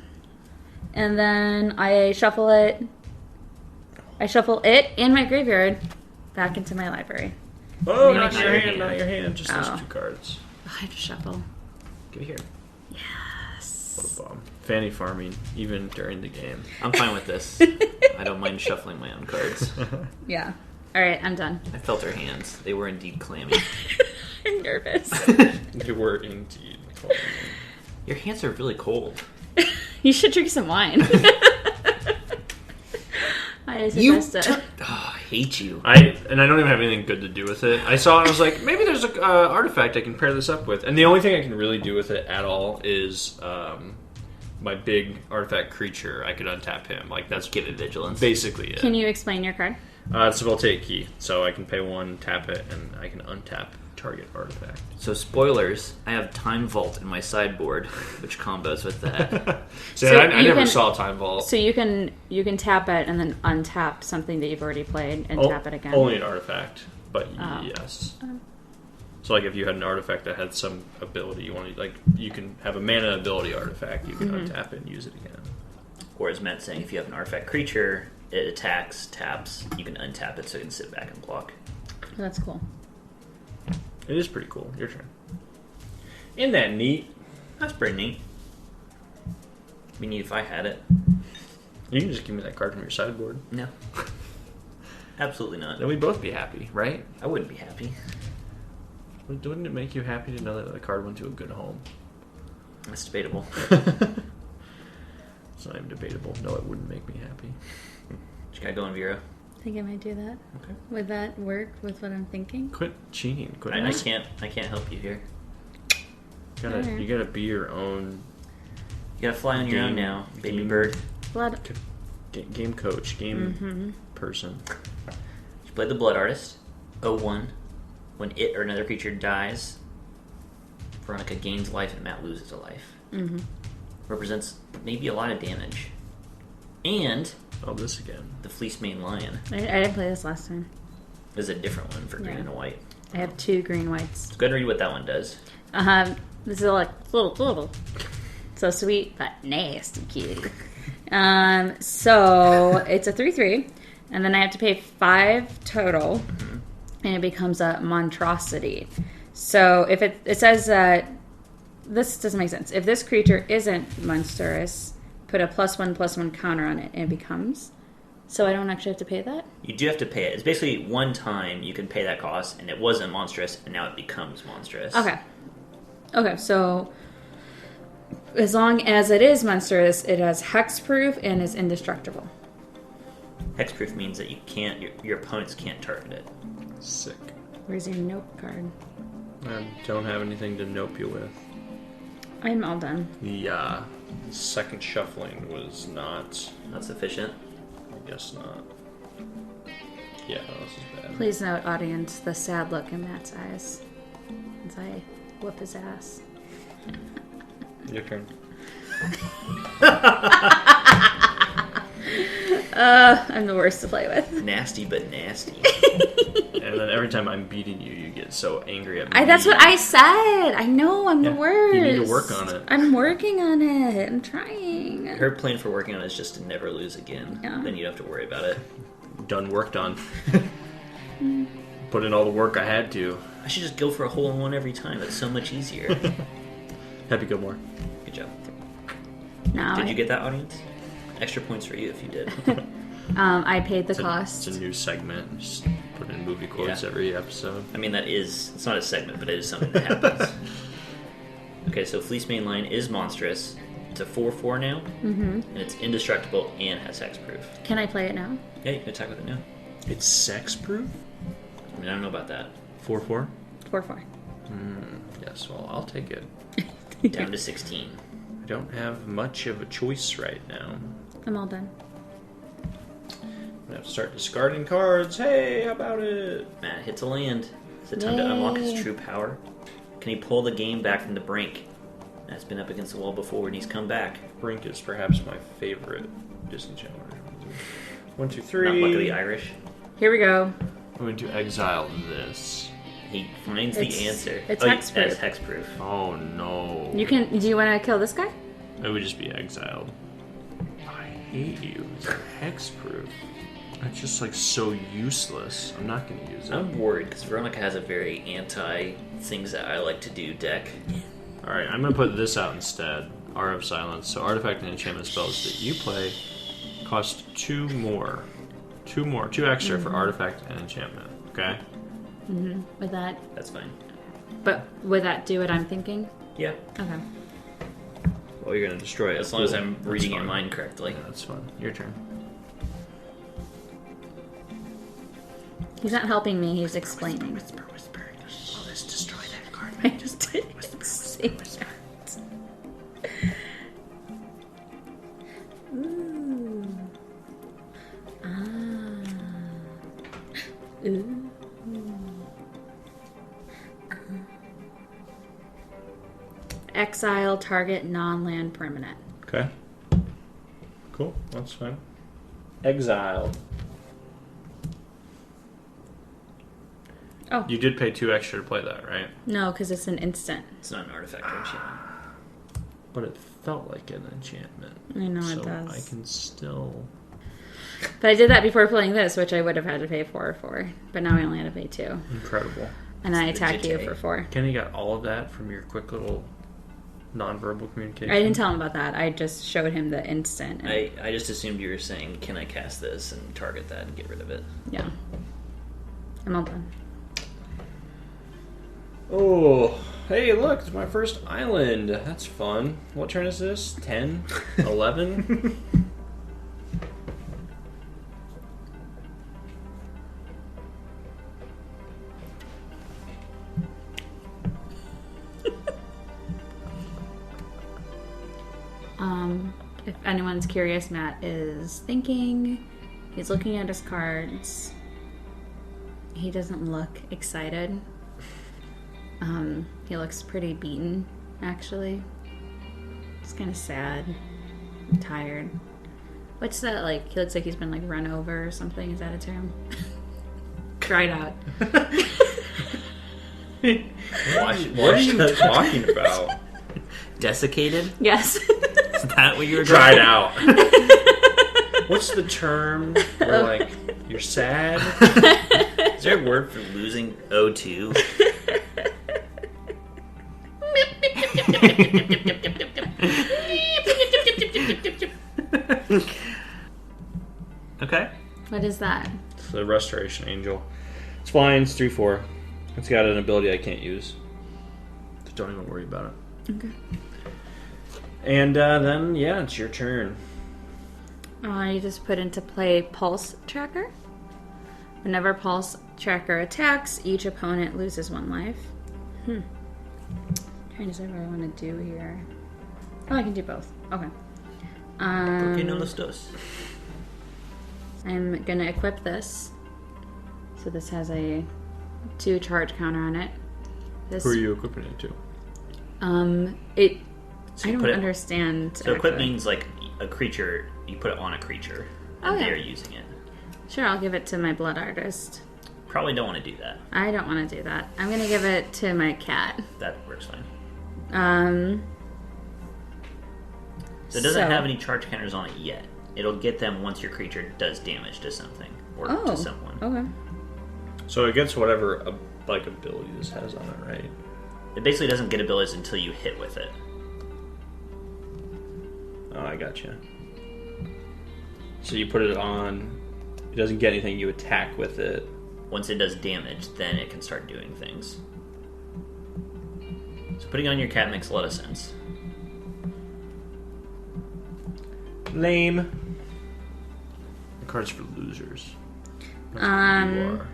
And then I shuffle it. I shuffle it and my graveyard back into my library. Oh, Maybe not not your your hand, not your hand. Just those Oh. 2 cards. Oh, I have to shuffle. Give it here. Yes. What a bomb. Fanny farming, even during the game. I'm fine with this. I don't mind shuffling my own cards. Yeah. All right, I'm done. I felt her hands. They were indeed clammy. I'm nervous. They were indeed. Your hands are really cold. You should drink some wine. I suggest it. Oh, I hate you. I don't even have anything good to do with it. I saw it, I was like, maybe there's a artifact I can pair this up with. And the only thing I can really do with it at all is my big artifact creature. I could untap him. Like, that's Give it vigilance. basically it. Can you explain your card? It's a Voltaic key, so I can pay 1, tap it, and I can untap target artifact. So, spoilers, I have Time Vault in my sideboard, which combos with that. See, So I you never can- saw Time Vault. So you can tap it and then untap something that you've already played and tap it again. Only an artifact, but Oh. yes. So, like, if you had an artifact that had some ability, you want to, like, you can have a mana ability artifact, you can untap it and use it again. Or as Matt's saying, if you have an artifact creature, it attacks, taps, you can untap it so you can sit back and block. That's cool. It is pretty cool. Your turn. Isn't that neat? That's pretty neat. It'd be neat if I had it. You can just give me that card from your sideboard. No. Absolutely not. Then we'd both be happy, right? I wouldn't be happy. Wouldn't it make you happy to know that the card went to a good home? That's debatable. It's not even debatable. No, it wouldn't make me happy. Just gotta go in Vera. I think I might do that. Okay. Would that work with what I'm thinking? Quit cheating. Quit. I can't help you here. You gotta be your own You gotta fly on your own now, baby bird. Blood. game coach, game person. You play the Blood Artist. 0-1. When it or another creature dies, Veronica gains life and Matt loses a life. Mm-hmm. Represents maybe a lot of damage. And Oh, this again. the Fleece Mane Lion I didn't play this last time. is a different one for green Yeah. and white. I have 2 green whites. So go ahead and read what that one does. This is like little. So sweet, but nasty cutie. So it's a 3/3, and then I have to pay 5 total, and it becomes a monstrosity. So if it says that this doesn't make sense. If this creature isn't monstrous, put a +1/+1 counter on it, and it becomes. So I don't actually have to pay that? You do have to pay it. It's basically one time you can pay that cost, and it wasn't monstrous, and now it becomes monstrous. Okay, so as long as it is monstrous, it has hexproof and is indestructible. Hexproof means that you can't. Your opponents can't target it. Sick. Where's your note card? I don't have anything to nope you with. I'm all done. The second shuffling was not. Not sufficient. I guess not. Yeah, no, this is bad. Please note, audience, the sad look in Matt's eyes as I whoop his ass. Your turn. I'm the worst to play with. Nasty but nasty. And then every time I'm beating you, you get so angry at me. That's what I said. I know I'm the Yeah, worst. you need to work on it. I'm working on it. I'm trying. Her plan for working on it is just to never lose again. Yeah. Then you don't have to worry about it. Done work done. Put in all the work I had to. I should just go for a hole-in-one every time. That's so much easier. Happy Gilmore. Good job. No, Did you get that, audience? Extra points for you if you did. I paid the cost. It's a new segment. Just put in movie quotes Yeah. every episode. I mean, it's not a segment, but it is something that happens. Okay, so Fleece Mane Lion is monstrous. It's a 4/4 now, and it's indestructible and has hexproof. Can I play it now? Yeah, you can attack with it now. It's sex proof? I mean, I don't know about that. 4/4? 4/4. Yes, well, I'll take it. Down to 16. I don't have much of a choice right now. I'm all done. I'm gonna have to start discarding cards. Hey, how about it? Matt hits a land. Is it time to unlock his true power? Can he pull the game back from the brink? Matt's been up against the wall before and he's come back. Brink is perhaps my favorite Disney Channel. 1, 2, 3. Not luckily Irish. Here we go. going to exile this. He finds the answer. It's hexproof. That's hexproof. Oh no. You can. Do you want to kill this guy? It would just be exiled. I hate you. You're hexproof. It's just like so useless. I'm not going to use it. I'm worried because Veronica has a very anti things that I like to do deck. Alright, I'm going to put this out instead. Art of Silence. So artifact and enchantment spells that you play cost 2 more. 2 extra for artifact and enchantment. Okay? With that, That's fine. but would that do what I'm thinking? Yeah. Okay. Well, you're going to destroy it. As long as Cool. I'm That's reading your fine. mind correctly. Yeah, that's fun. Your turn. He's not helping me. He's explaining. Whisper. Oh, let's destroy that card. I just didn't say that. Ooh. Ah. Ooh. Exile target non-land permanent. Okay. Cool. That's fine. Exiled. Oh. You did pay 2 extra to play that, right? No, because it's an instant. It's not an artifact or enchantment. But it felt like an enchantment. I know so it does. I can still... But I did that before playing this, which I would have had to pay 4 for. But now I only had to pay 2. Incredible. And I It's attack you legit. for 4. Kenny got all of that from your quick little nonverbal communication? I didn't tell him about that. I just showed him the instant. And, I just assumed you were saying, can I cast this and target that and get rid of it? yeah. I'm all done. Oh, hey, look, it's my first island. That's fun. What turn is this? 10? 11? If anyone's curious, Matt is thinking. He's looking at his cards. He doesn't look excited. He looks pretty beaten, actually. He's kind of sad. And tired. What's that like? He looks like he's been like run over or something. Is that a term? Cried out. What are you talking about? Desiccated? Yes. Is that what you were Dried doing? out. What's the term where, like, you're sad? Is there a word for losing O2? Okay. What is that? It's the Restoration Angel. It's flying, it's 3/4. It's got an ability I can't use. So don't even worry about it. Okay. And then, yeah, it's your turn. You just put into play Pulse Tracker. Whenever Pulse Tracker attacks, each opponent loses 1 life. Trying to decide what I want to do here. Oh, I can do both. Okay. ¿Por qué no los dos? I'm gonna equip this. So this has a 2 charge counter on it. This, Who are you equipping it to? it. So I you don't put it- understand. So equip actually. means like a creature, you put it on a creature, Oh, and yeah. they're using it. Sure, I'll give it to my blood artist. Probably don't want to do that. I don't want to do that. I'm gonna give it to my cat. That works fine. So it doesn't So- have any charge counters on it yet. It'll get them once your creature does damage to something or to someone. Okay. So it gets whatever like ability this has on it, right? It basically doesn't get abilities until you hit with it. Oh, I gotcha. So you put it on. It doesn't get anything. You attack with it. Once it does damage, then it can start doing things. So putting it on your cat makes a lot of sense. Lame. The card's for losers. That's what you are.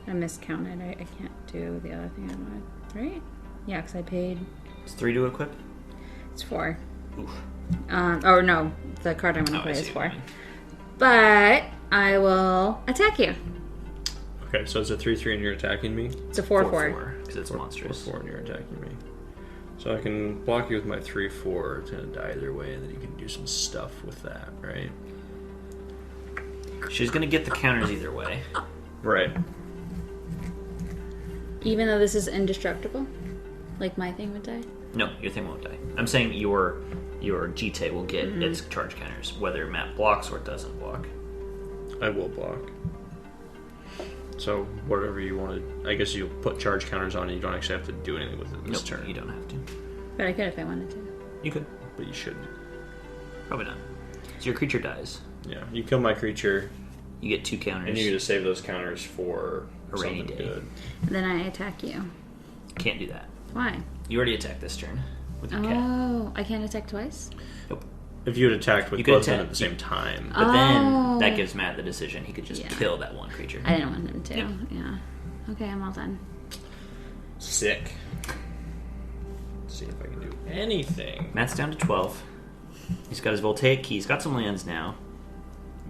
I miscounted. I can't do the other thing I wanted. Right? Yeah, because I paid. It's 3 to equip? It's 4. Oof. Or no, the card I want to Oh, play I is see 4. what you mean. But I will attack you. Okay, so it's a 3/3 and you're attacking me? It's a 4/4. Because it's monstrous. 4/4 and you're attacking me. So I can block you with my 3/4. It's going to die either way, and then you can do some stuff with that, right? She's going to get the counters either way. Right. Even though this is indestructible? Like my thing would die? No, your thing won't die. I'm saying your GT will get its charge counters, whether Matt blocks or doesn't block. I will block. So whatever you wanted, I guess you'll put charge counters on it. You don't actually have to do anything with it this turn. You don't have to. But I could if I wanted to. You could. But you shouldn't. Probably not. So your creature dies. Yeah, you kill my creature, You get 2 counters. and you get to save those counters for A rainy something day. good. And then I attack you. Can't do that. Why? You already attacked this turn with your cat. Oh, I can't attack twice? Nope. If you had attacked with You could both of them attack- at the same time. But then Oh. that gives Matt the decision. He could just Yeah. kill that one creature. I didn't want him to. Yeah. Yeah. Okay, I'm all done. Sick. Let's see if I can do anything. Matt's down to 12. He's got his Voltaic key. He's got some lands now.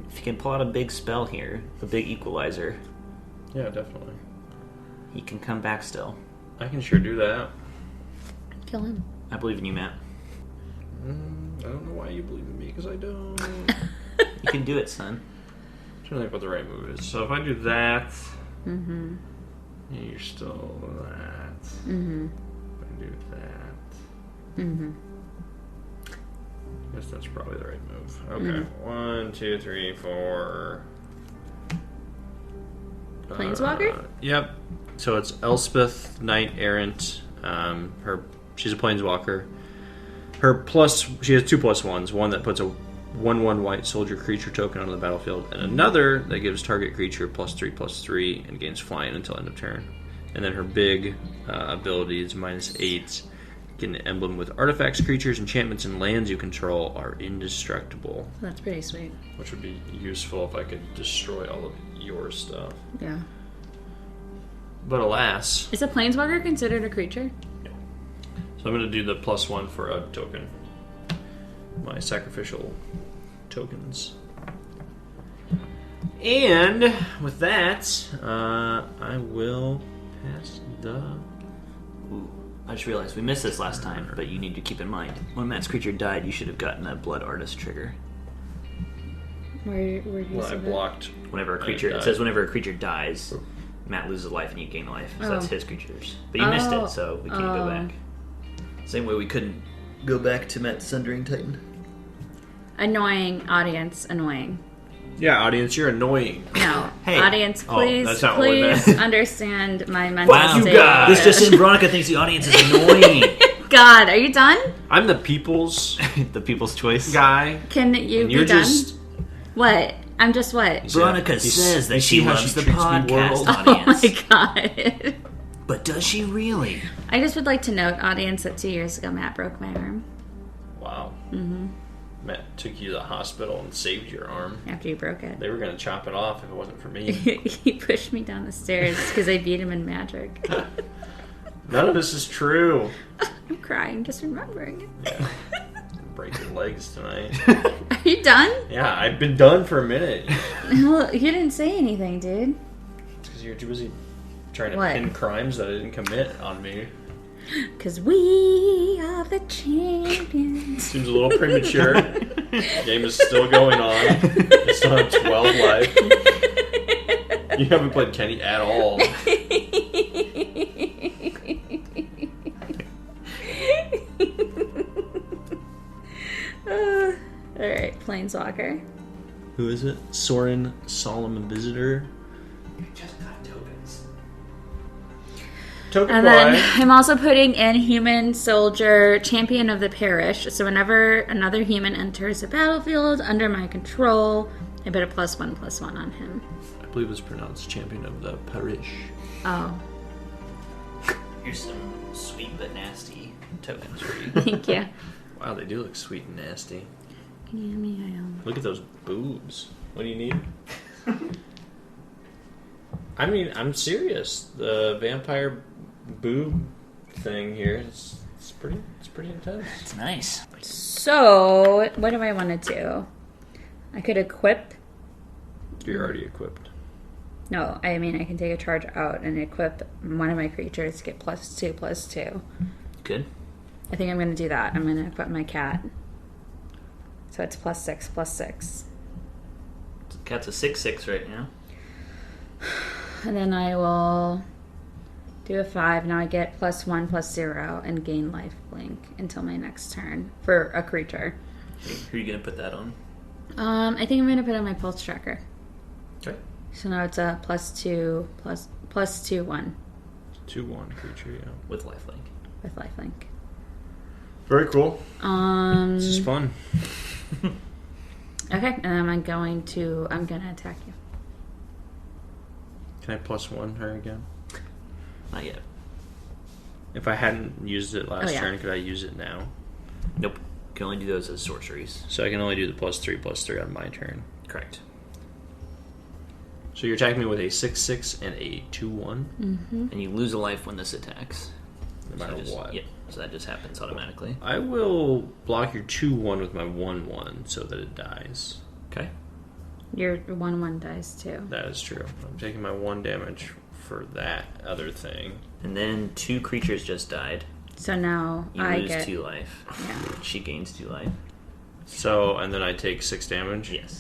If he can pull out a big spell here, a big equalizer, Yeah, definitely. he can come back still. I can sure do that. Kill him. I believe in you, Matt. I don't know why you believe in me, because I don't. You can do it, son. I'm trying to think what the right move is. So if I do that, you're still that. If I do that, I guess that's probably the right move. Okay, 1, 2, 3, 4. Planeswalker? Yep. So it's Elspeth, Knight Errant. She's a planeswalker. She has 2+1s. One that puts a 1/1 white soldier creature token onto the battlefield, and another that gives target creature +3/+3 and gains flying until end of turn. And then her big ability is -8. Get an emblem with artifacts, creatures, enchantments, and lands you control are indestructible, That's pretty sweet. which would be useful if I could destroy all of your stuff. Yeah. But alas, Is a planeswalker considered a creature? so I'm going to do the +1 for a token. My sacrificial tokens. And with that, I will pass the... Ooh, I just realized we missed this last time, but you need to keep in mind, when Matt's creature died, you should have gotten a Blood Artist trigger. Where do you Well, see I that? blocked. Whenever a creature, it says whenever a creature dies, Matt loses a life and you gain a life. So that's his creatures. But you missed it, so we can't go back. Same way we couldn't go back to Matt's Sundering Titan. Annoying audience, annoying. Yeah, audience, you're annoying. No, Hey. audience, Oh, please, that's not what we please meant. understand my mental Wow, state. this just in, Veronica thinks the audience is annoying. God, are you done? I'm the people's The people's choice. guy. Can you And be you're done? just... What? I'm just what? Veronica You says that you she see how loves she the treats me, podcast world? Oh audience. my god. But does she really? I just would like to note, audience, that 2 years ago Matt broke my arm Wow. Mm-hmm. Matt took you to the hospital and saved your arm. after you broke it. They were going to chop it off if it wasn't for me. He pushed me down the stairs because I beat him in Magic. None of this is true. I'm crying just remembering it. Yeah. Break your legs tonight. Are you done? Yeah, I've been done for a minute. Well, you didn't say anything, dude. Because you're too busy trying to What? pin crimes that I didn't commit on me. Because we are the champions. Seems a little premature. The game is still going on. I still have 12 life. You haven't played Kenny at all. Alright, Planeswalker. Who is it? Soren Solomon Visitor. Just got tokens. Token And boy. then I'm also putting in Human Soldier, Champion of the Parish. So whenever another human enters the battlefield under my control, I put a +1/+1 on him. I believe it's pronounced Champion of the Parish. Oh, Here's some sweet but nasty tokens for you. thank you. Wow, they do look sweet and nasty. Yummy. Look at those boobs. What do you need? I mean, I'm serious. The vampire boob thing here is pretty intense. It's nice. So, what do I want to do? I could equip. You're already equipped. No, I mean I can take a charge out and equip one of my creatures to get +2/+2. Good. I think I'm going to do that. I'm going to equip my cat. So it's +6/+6. Cat's a 6/6 right now. And then I will do a 5. Now I get +1/+0 and gain life link until my next turn for a creature. Who are you going to put that on? I think I'm going to put it on my pulse tracker. Okay. So now it's a +2 +2/+1 2/1 creature, yeah. With lifelink. with lifelink. Very cool. This is fun. Okay, and then I'm gonna attack you. Can I +1 her again? Not yet. If I hadn't used it last yeah. turn, could I use it now? Nope. You can only do those as sorceries. So I can only do the +3/+3 on my turn. Correct. So you're attacking me with a 6/6 and a 2/1, And you lose a life when this attacks. no matter what. Yeah, so that just happens automatically. I will block your 2/1 with my 1/1 so that it dies. Okay. Your 1/1 dies too. That is true. I'm taking my 1 damage for that other thing. And then 2 creatures just died. So now You I lose get 2 life. Yeah. She gains 2 life. So, and then I take 6 damage? Yes.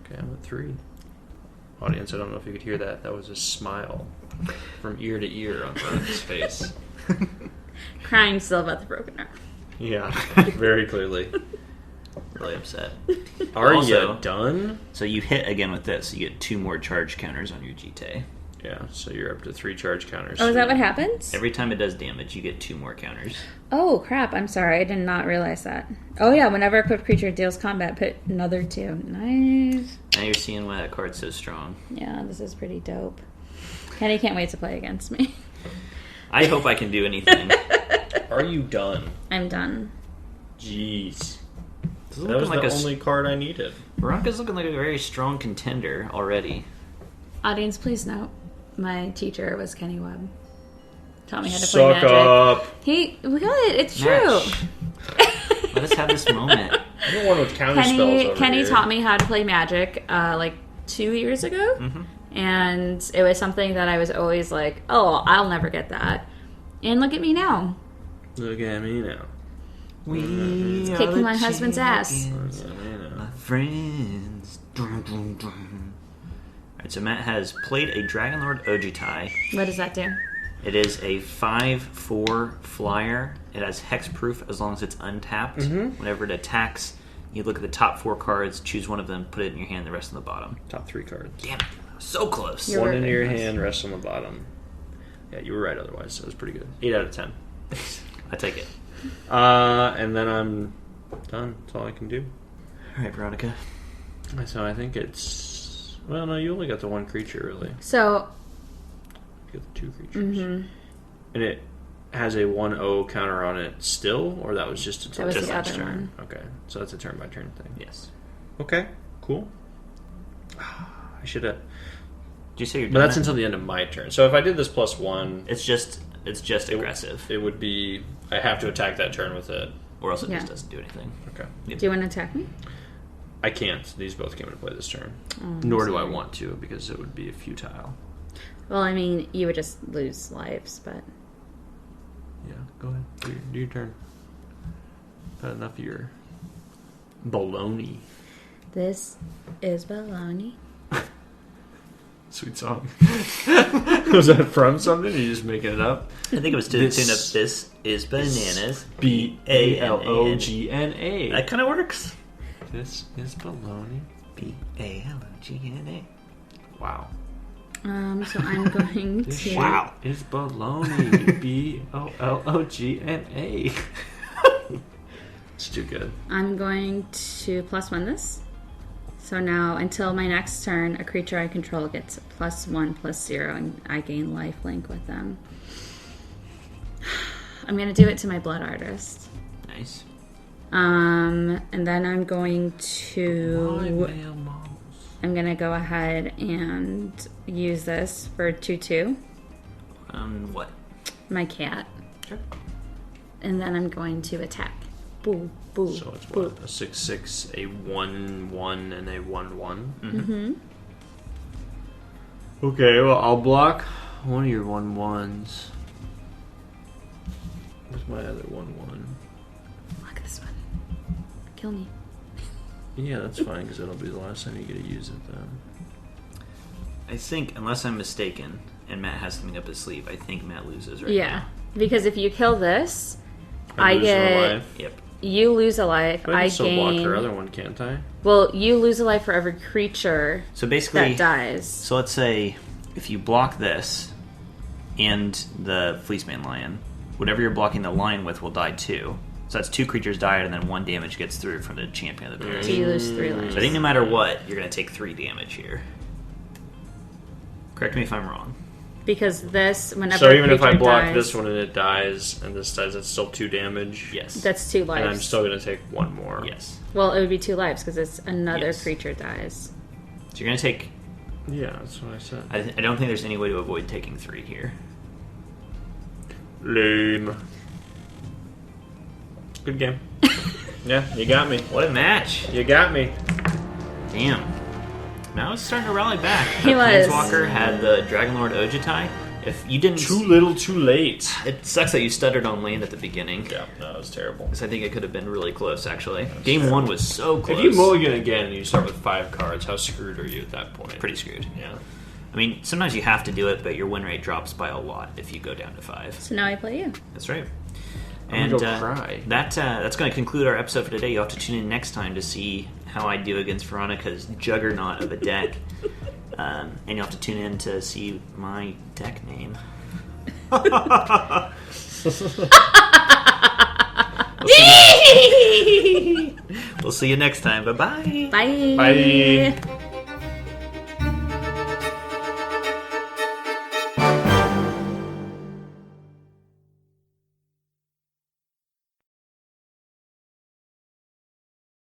Okay, I'm at 3. Audience, I don't know if you could hear that. That was a smile from ear to ear on Veronica's face. crying still about the broken arm. Yeah, very clearly. Really upset. Are Also- you done? So you hit again with this. You get 2 more charge counters on your GT. Yeah, so you're up to 3 charge counters. Oh, is that what happens? Every time it does damage, you get 2 more counters. Oh crap! I'm sorry, I did not realize that. Oh yeah, whenever equipped creature deals combat, put another 2. Nice. Now you're seeing why that card's so strong. Yeah, this is pretty dope. Kenny can't wait to play against me. I hope I can do anything. Are you done? I'm done. Jeez. This is That looking was like the a only card I needed. Veronica's looking like a very strong contender already. Audience, please note, my teacher was Kenny Webb. Taught me how to play Suck Magic. up. What? It's true. Match. Let us have this moment. I don't want to counter spells over Kenny here. taught me how to play Magic like 2 years ago, and it was something that I was always like, "Oh, I'll never get that." And look at me now, Look at me now. We are kicking the my husband's ass. champions, Look at me now. my friends. Dun, dun, dun. Alright, so Matt has played a Dragonlord Ojitai. What does that do? It is a 5/4 flyer. It has hexproof as long as it's untapped. Whenever it attacks, you look at the top 4 cards, choose one of them, put it in your hand, the rest on the bottom. Top 3 cards. Damn it. So close. You're One right. in your hand, rest on the bottom. Yeah, you were right otherwise, so it was pretty good. 8 out of 10. I take it. And then I'm done. That's all I can do. Alright, Veronica. So I think it's... Well, no, you only got the 1 creature, really. So, You got the 2 creatures. And it has a 1/0 counter on it still? Or that was just a that was Just the last other turn? one. Okay, so that's a turn-by-turn thing. Yes. Okay, cool. I should have... Did you say you're But done? that's until the end of my turn. So if I did this +1... It's just aggressive. It would be... I have to attack that turn with it. Or else it Yeah. just doesn't do anything. Okay. Do you want to attack me? I can't. These both came into play this turn. Oh, Nor do I sorry. want to, because it would be futile. Well, I mean, you would just lose lives, but Yeah, go ahead. Do your turn. Had enough of your baloney. this is baloney. Sweet song. Was that from something? Or are you just making it up? I think it was to the This- tune of This is Bananas. BALOGNA. That kind of works. This is baloney. BALOGNA. Wow. So I'm going This to. Wow. shit is baloney. BOLOGNA. It's too good. I'm going to +1 this. So now, until my next turn, a creature I control gets +1/+0, and I gain life link with them. I'm going to do it to my Blood Artist. Nice. And then I'm going to. Male models. I'm going to go ahead and use this for 2/2, What? my cat. Sure. And then I'm going to attack. Boo, boo, So it's boo. what? A 6/6, a 1/1, and a 1/1? Mm-hmm. Okay, well, I'll block one of your 1/1s. Where's my other 1/1? Look at this one. Kill me. Yeah, that's fine, because that'll be the last time you get to use it then. I think, unless I'm mistaken, and Matt has something up his sleeve, I think Matt loses right Yeah, now. because if you kill this, I I lose get a life. Yep. you lose a life. But I I can still block gain. her other one, can't I? Well, you lose a life for every creature So basically, that dies. so let's say if you block this and the Fleeceman Lion, whatever you're blocking the lion with will die too. So that's 2 creatures died, and then 1 damage gets through from the champion of the So pit. you lose 3 lives. So I think no matter what, you're going to take 3 damage here. Correct me if I'm wrong. Because this, whenever So a even if I creature block dies, this one and it dies, and this dies, that's still 2 damage. Yes. that's 2 lives. And I'm still going to take 1 more. Yes. Well, it would be 2 lives because it's another Yes. creature dies. So you're going to take... Yeah, that's what I said. I don't think there's any way to avoid taking 3 here. Lame. Good game. Yeah, you got me. What a match! You got me. Damn. Now it's starting to rally back. He The was. Planeswalker had the Dragonlord Ojutai. If you didn't... Too little, too late. It sucks that you stuttered on land at the beginning. Yeah, no, it was terrible. Because I think it could have been really close, actually. Game 1 was so close. If you mulligan again and you start with 5 cards, how screwed are you at that point? Pretty screwed. Yeah. I mean, sometimes you have to do it, but your win rate drops by a lot if you go down to 5. So now I play you. That's right. I'm And gonna go cry. that's going to conclude our episode for today. You'll have to tune in next time to see how I do against Veronica's juggernaut of a deck. And you'll have to tune in to see my deck name. We'll see you next time. Bye-bye. Bye. Bye.